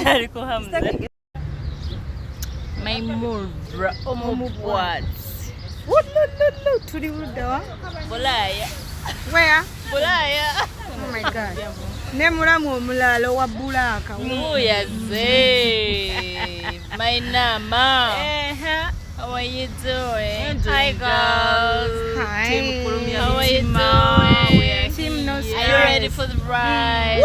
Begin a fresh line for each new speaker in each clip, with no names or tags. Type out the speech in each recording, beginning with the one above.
Alikuwa Hamza. Maimura omubwat.
Tuli Rudawa.
Bulaya.
Where?
Bulaya.
Oh my God. Nemulamu omulalo wa bulaka.
Uyaze. My nama. How are you doing? Hi girls.
Hi.
How are you doing?
Team no stress.
Are you ready for the ride?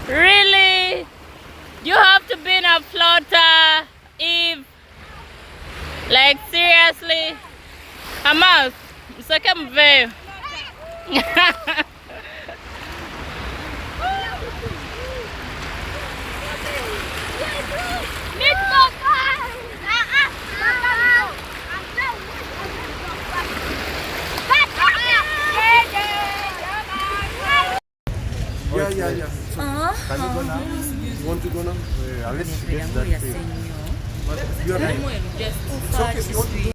Really? You have to be in a floater, Eve? Like seriously? Hamas, msake mveo.
Yeah. So, can you go now? You want to go now? Let's get that thing. You are right. It's okay if you want to go.